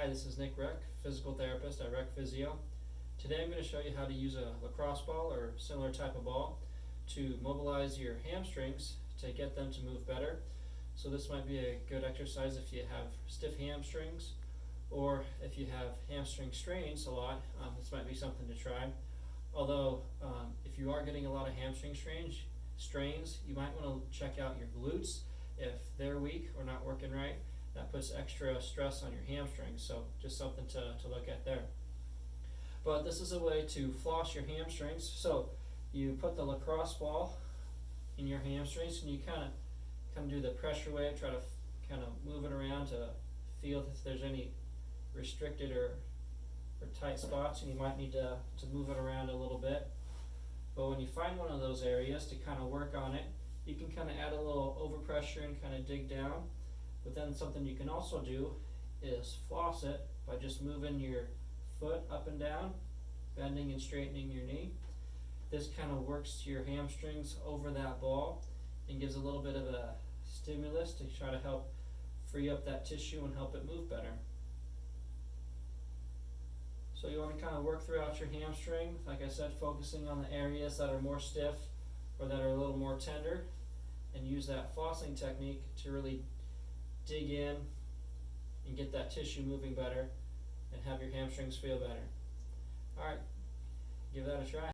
Hi, this is Nick Reck, physical therapist at Reck Physio. Today I'm going to show you how to use a lacrosse ball or similar type of ball to mobilize your hamstrings to get them to move better. So this might be a good exercise if you have stiff hamstrings, or if you have hamstring strains a lot, this might be something to try. Although if you are getting a lot of hamstring strains, you might want to check out your glutes. If they're weak or not working right, that puts extra stress on your hamstrings, so just something to look at there. But this is a way to floss your hamstrings. So you put the lacrosse ball in your hamstrings and you kind of do the pressure wave, try to kind of move it around to feel if there's any restricted or tight spots, and you might need to move it around a little bit. But when you find one of those areas to kind of work on it, you can kind of add a little overpressure and kind of dig down. But then something you can also do is floss it by just moving your foot up and down, bending and straightening your knee. This kind of works your hamstrings over that ball and gives a little bit of a stimulus to try to help free up that tissue and help it move better. So you want to kind of work throughout your hamstring, like I said, focusing on the areas that are more stiff or that are a little more tender, and use that flossing technique to really dig in and get that tissue moving better and have your hamstrings feel better. Alright, give that a try.